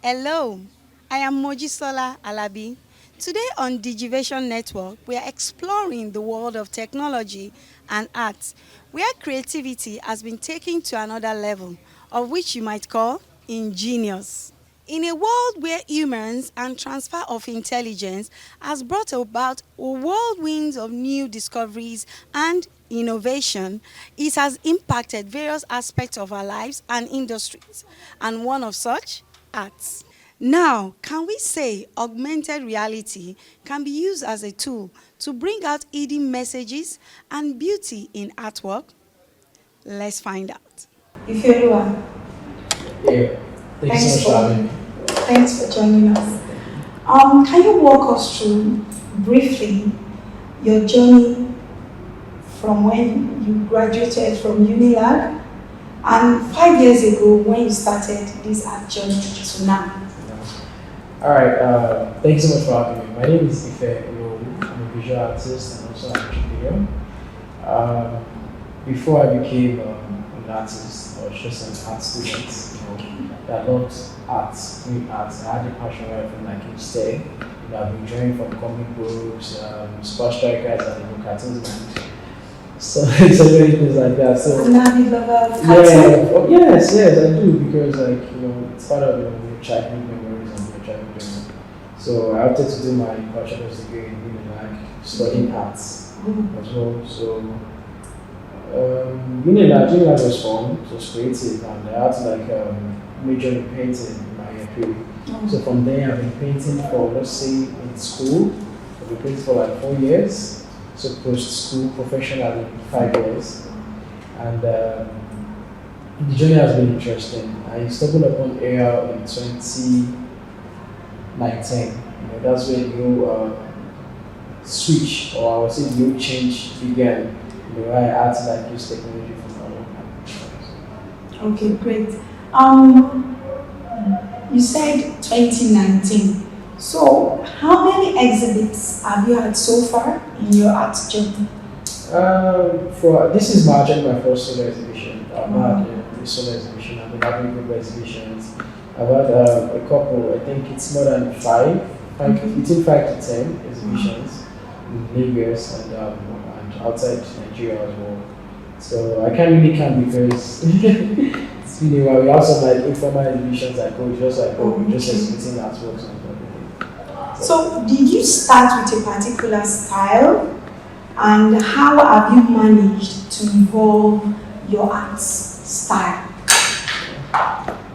Hello, I am Mojisola Alabi. Today on Digivation Network, we are exploring the world of technology and art, where creativity has been taken to another level, of which you might call ingenious. In a world where humans and transfer of intelligence has brought about a whirlwind of new discoveries and innovation, it has impacted various aspects of our lives and industries, and one of such, arts. Now, can we say augmented reality can be used as a tool to bring out hidden messages and beauty in artwork? Let's find out. Ifeoluwa, Yeah, thank you so thanks much for having for me. thanks for joining us. Can you walk us through briefly your journey from when you graduated from Unilag and 5 years ago when you started this art journey to now? All right, thank you so much for having me. My name is Ifeoluwa Olowu. I'm a visual artist and also an entrepreneur. Um, Before I became an artist, I was just an art student. That loved art, doing art. I had a passion right from like each day. I've been drawing from comic books, sport strikers, and cartoons, and so so many things like that. So An avid lover of yeah, cartoon? oh, yes, I do because like it's part of your childhood memories and your childhood journey. So I opted to do my bachelor's degree in like studying arts as well. So Unilag was fun, it was creative, and I had to like major in painting in my period. So from there, I've been painting for let's say in school, I've been painting for like 4 years. So post school, professionally 5 years, and the journey has been interesting. I stumbled upon AR in 2019. That's when the new switch, or I would say the new change began. I had to like use technology for my work. Okay, great. Um, you said 2019. So, how many exhibits have you had so far in your art journey? For this is actually my first solo exhibition. I've Wow. had a solo exhibition. I've been having group exhibitions. I've had a couple. I think it's more than five Okay. between 5 to 10 exhibitions in Lagos and outside Nigeria as well. So I can't really count because it's been a while. We have some like informal exhibitions that go just like just Okay. exhibiting artworks and everything. So, did you start with a particular style, and how have you managed to evolve your art style?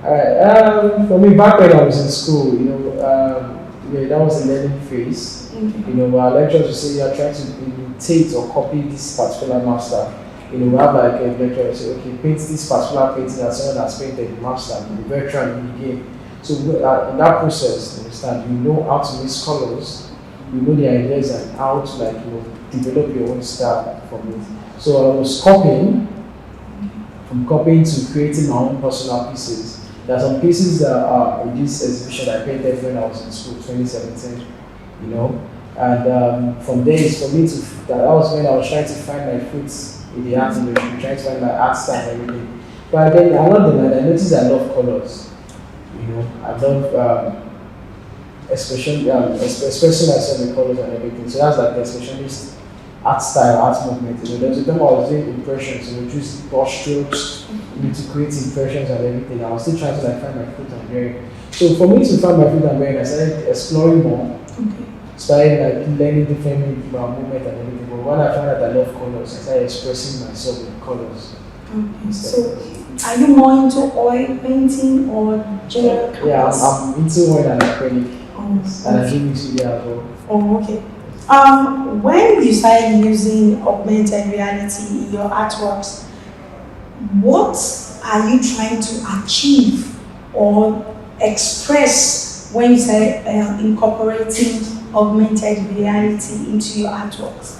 Alright, for me, back when I was in school, yeah, that was a learning phase. Our lecturers would say you're trying to imitate or copy this particular master. We have like a lecturer who say, okay, paint this particular painting that someone has painted, the master, the veteran in the game. So in that process, you understand, you know how to mix colors, you know the ideas and how to like develop your own style from it. So I was copying, from copying to creating my own personal pieces. There are some pieces that are in this exhibition I painted when I was in school, 2017, and from there, it's for me to, that was when I was trying to find my foot in the art industry, trying to find my art style and everything. But then along the line, I noticed I love colors. I love expressing myself in colors and everything. So that's like the expressionist art style, art movement. There was a time I was doing impressions, just brush strokes, to create impressions and everything. I was still trying to like find my foot and bearing. So for me to find my foot and bearing, I started exploring more, started like learning different movement and everything. But when I found out I love colors, I started expressing myself in colors. Okay. So, are you more into oil painting or general Yeah, canvas? I'm into oil and acrylic, Oh, and I okay. do mix it as well. Oh, okay. When you started using augmented reality in your artworks, what are you trying to achieve or express when you say incorporating augmented reality into your artworks?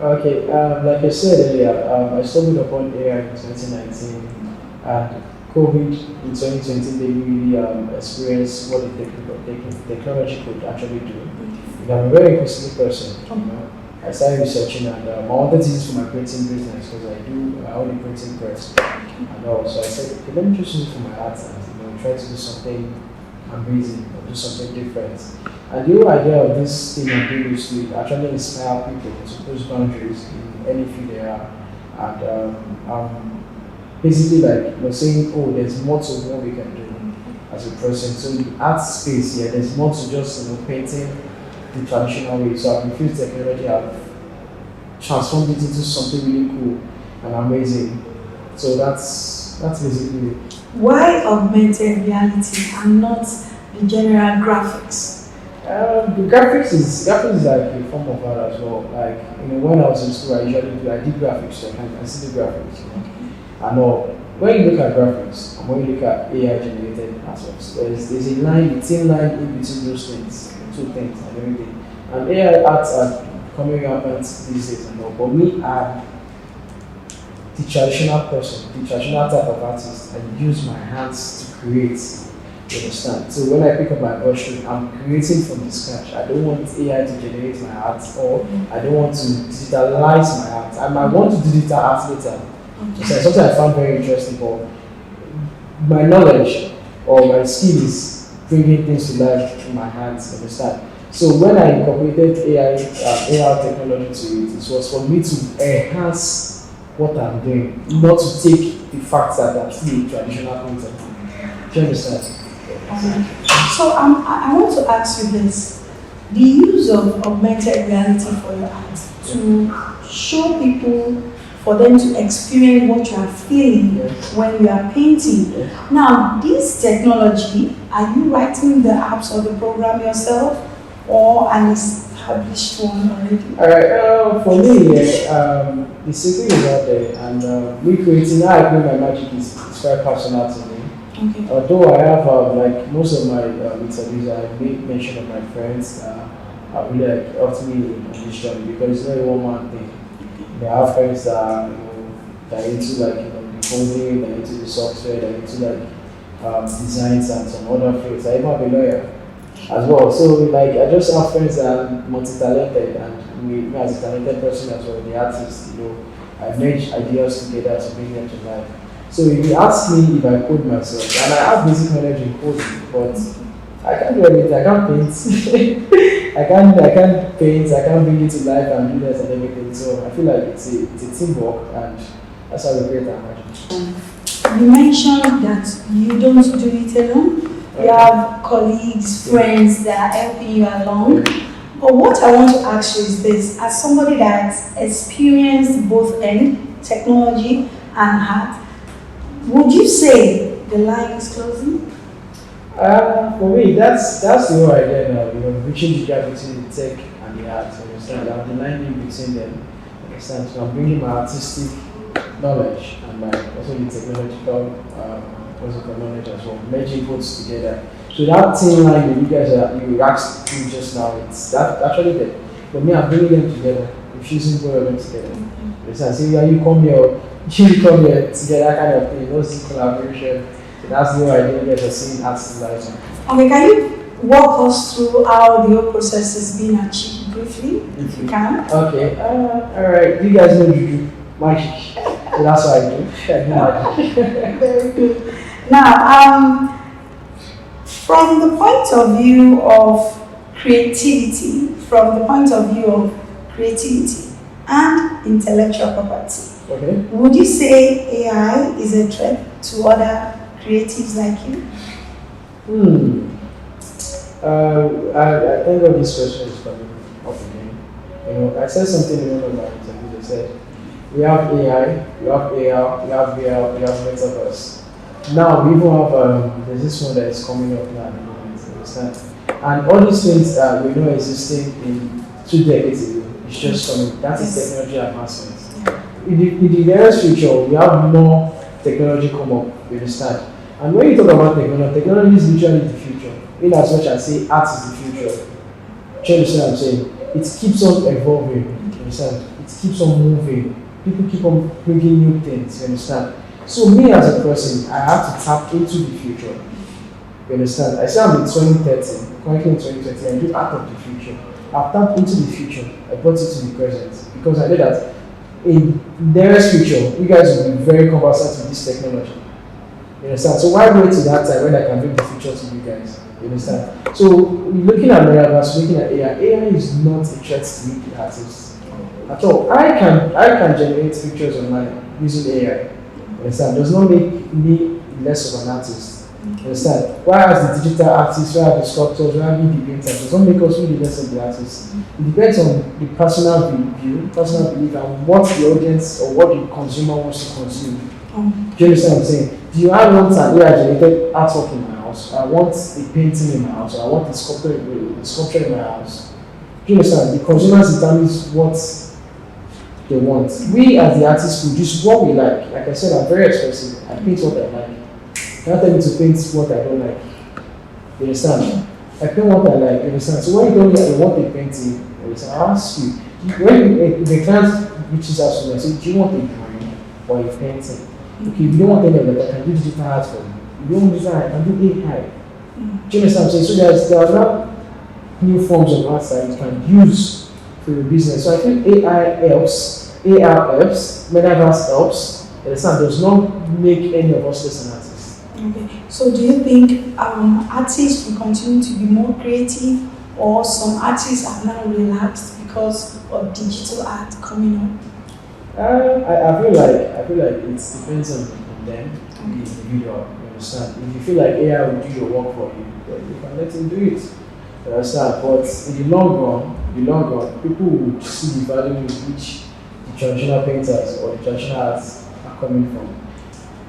Okay, like I said earlier, I stumbled upon AI in 2019, and COVID in 2020 they really experienced what the technology could actually do. I'm a very inquisitive person. I started researching and I wanted to use it for my printing business because I own a printing press and all. So I said, okay, let me just use it for my art and try to do something amazing or do something different. And the whole idea of this thing I'm doing is to actually inspire people to push boundaries in any field they are. And basically like saying, oh, there's more to what we can do as a person. So in the art space, yeah, there's more to just painting the traditional way. So I've infused technology, I've transformed it into something really cool and amazing. So that's basically it. Why augmented reality and not the general graphics? The graphics is like a form of art as well. Like when I was in school, I did graphics. So I see the graphics. And when you look at graphics and when you look at AI generated assets, there's a line, a thin line in between those things, two things and everything. And AI arts are coming rampant these days and all. But me, I'm the traditional person, the traditional type of artist. I use my hands to create. You understand? So when I pick up my brushstroke, I'm creating from the scratch. I don't want AI to generate my art, or I don't want to digitalize my art. I might want to digital art later. So it's something I found very interesting. But my knowledge or my skill is bringing things to life in my hands. You understand? So when I incorporated AI technology to it, it was for me to enhance what I'm doing, not to take the fact that I'm still a traditional painter. Do you understand? So I want to ask you this. The use of augmented reality for your art to show people, for them to experience what you are feeling when you are painting. Now, this technology, are you writing the apps or the program yourself or an established one already? All right. For me, the secret is out there, and me creating how I create my magic is very personal to me. Okay. Although I have like most of my interviews, I made mention of my friends. Have really helped me on this journey because it's not a one-man thing. They have friends that that are into the coding, that are into the software, that are into designs and some other fields. I even have a lawyer as well. So I just have friends that are multi-talented, and me as a talented person as well, the artist, I merge ideas together to bring them to life. So if you ask me if I code myself, and I have basic knowledge in coding, but I can't do anything. I can't paint. I can't paint. I can't bring it to life and do that and everything. So I feel like it's a teamwork, and that's how we create our magic. You mentioned that you don't do it alone. You have colleagues, friends that are helping you along. But what I want to ask you is this: as somebody that's experienced both end technology and art, would you say the line is closing? For me, that's the whole idea now. Reaching the gap between the tech and the art. You understand? I'm the line in between them. You understand? So I'm bringing my artistic knowledge and my also the technological knowledge as well, merging both together. So that thin line that you asked me just now, it's that actually there. For me, I'm bringing them together, infusing both of them together. You understand? So yeah, you come here, you come here together, kind of thing. Those collaboration. So that's the whole idea that you're seeing arts lives. Okay, can you walk us through how the whole process is being achieved briefly, if you can? Okay, all right. You guys know Juju, magic. So that's what I do. I do magic. Very good. Now, from the point of view of creativity and intellectual property, Okay. would you say AI is a threat to other creatives like you? I think of this question is coming up again. I said something in one of my interviews. I said, we have AI, we have AR, we have VR, we have metaverse. Now we even have there's this one that is coming up now at the moment. You understand? And all these things we know existing in 2 decades ago. It's just coming. That is technology advancement. In the nearest future, we have more technology come up. You understand? And when you talk about technology is literally the future. In as much as say art is the future. Do you understand what I'm saying? It keeps on evolving. You understand? It keeps on moving. People keep on bringing new things. You understand? So me as a person, I have to tap into the future. You understand? I say I'm in 2030, currently in 2020, I do art of the future. I've tapped into the future. I brought it to the present because I know that in the nearest future, you guys will be very conversant with this technology. You understand? So why wait to that time when I can bring the future to you guys? You You understand? So looking at metaverse, looking at AI is not a threat to me, the artist at all. I can generate pictures online using AI. You understand? Does not make me less of an artist. You understand? Whereas the digital artists, whereas the sculptors, whereas the painters, does not make us really less of the artists. It depends on the personal view, personal belief, and what the audience or what the consumer wants to consume. Do you understand what I'm saying? Do you I want an AI generated artwork in my house? I want a painting in my house. I want a sculpture in my house. Do you understand? The consumers determines what they want. We as the artists produce what we like. Like I said, I'm very expressive. I paint what I like. You can't tell me to paint what I don't like. You understand? I paint what I like. You understand? So when you don't like, you want a painting, you understand? I ask you. When the client reaches out to me and says, do you want a drawing or a painting? Okay, if you don't want any of that, I can do digital art for you. If you don't want digital art, I can do AI. Do you understand what I'm saying? So there are now new forms of art that you can use for your business. So I think AI helps, AR helps, metaverse helps. You understand? Does not make any of us less an artist. Okay. So do you think artists will continue to be more creative, or some artists are now relaxed because of digital art coming up? I feel like it depends on them, the individual. You understand? If you feel like AI will do your work for you, then you can let him do it. You understand? But in the long run, people will see the value in which the traditional painters or the traditional arts are coming from.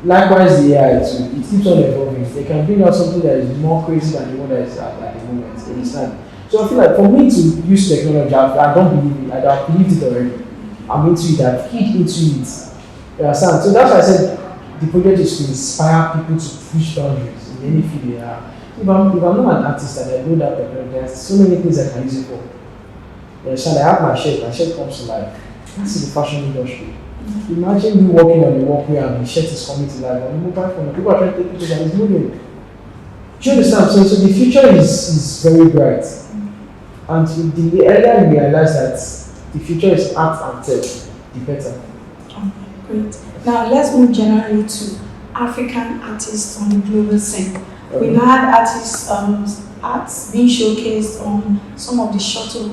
Likewise, the AI too, it keeps on evolving. They can bring out something that is more crazy than the one that is at the moment. You understand? So I feel like for me to use technology, I don't believe it. I've believed it already. I'm into it. I've hit into it. You understand? So that's why I said the project is to inspire people to push boundaries in any field they are. If I'm not an artist and I know that technology, there's so many things I can use it for. You understand? I have my shirt comes to life. That's in the fashion industry. Imagine me walking on the walkway and the shirt is coming to life on the mobile phone. People are trying to take pictures and it's moving. Do you understand? So the future is very bright. And the earlier you realize that the future is art and tech, the better. Okay, great. Now let's move generally to African artists on the global scene. We've had arts being showcased on some of the shuttle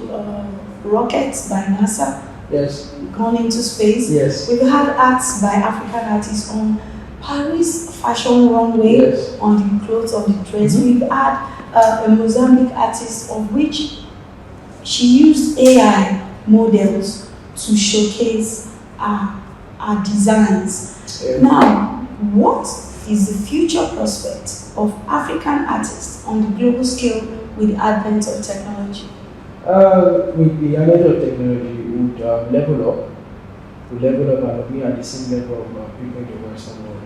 rockets by NASA. Yes. Gone into space. Yes. We've had arts by African artists on Paris fashion runway, Yes. on the clothes of the dress. We've had a Mozambique artist of which she used AI models to showcase our designs. Yeah. Now, what is the future prospect of African artists on the global scale with the advent of technology? With the advent of technology, we would level up. We level up and be at the same level of people in the Western world.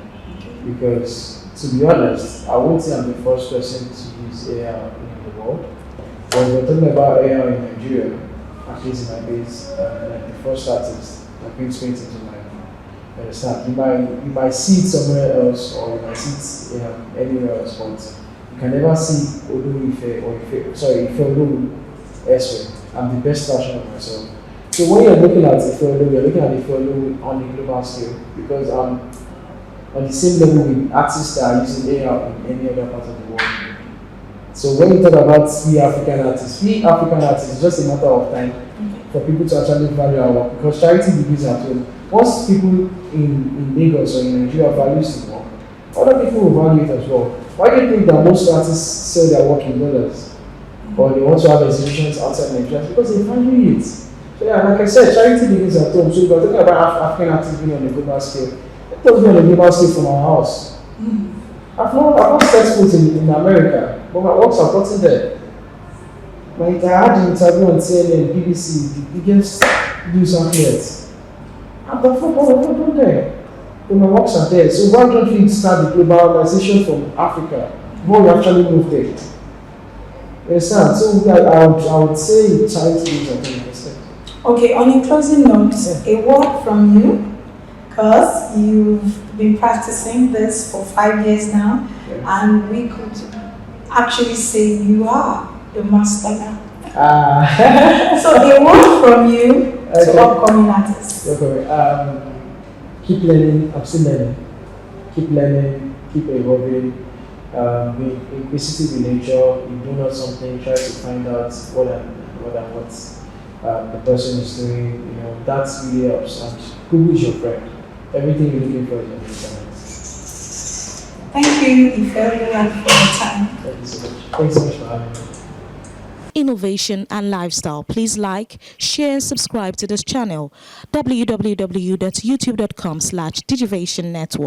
Because, to be honest, I won't say I'm the first person to use AI in the world. When we're talking about AI in Nigeria, at least in my base, like the first artist that brings paintings to life. You understand? You might see it somewhere else, or you might see it anywhere else, but you can never see Olowu Ifeoluwa elsewhere. I'm the best version of myself. So when you're looking at Ifeoluwa, you're looking at Ifeoluwa on the global scale, because on the same level with artists that are using AI in any other part of the world. So when we talk about we African artists, it's just a matter of time for people to actually value our work, because charity begins at home. Once people in Lagos or in Nigeria value the work, other people will value it as well. Why do you think that most artists sell their work in dollars? Or they want to have exhibitions outside Nigeria? Because they value it. So yeah, like I said, charity begins at home. So if we're talking about African artists being on a global scale, let us be on a global scale from our house. I've not set foot in America, but my works are gotten there. Like I had an interview on CNN, BBC, the biggest news outlets. I've done there. But my works are there. So why don't we start the globalization from Africa before we actually move there? You understand? So I would say charity is at 10%. Okay, on a closing note, a word from you, because you've been practicing this for 5 years now, and we could actually say you are the master now. So a word from you to upcoming artists. Keep learning, I'm still learning. Keep learning, keep evolving. Be inquisitive in nature. You do not something, try to find out what the person is doing. That really helps. And Google is your friend. Everything you're looking for is on the internet. Thank you, Ifeoluwa, for your time. Thank you so much. Thanks so much for having me. Innovation and lifestyle. Please like, share, and subscribe to this channel. www.youtube.com/digivationnetwork.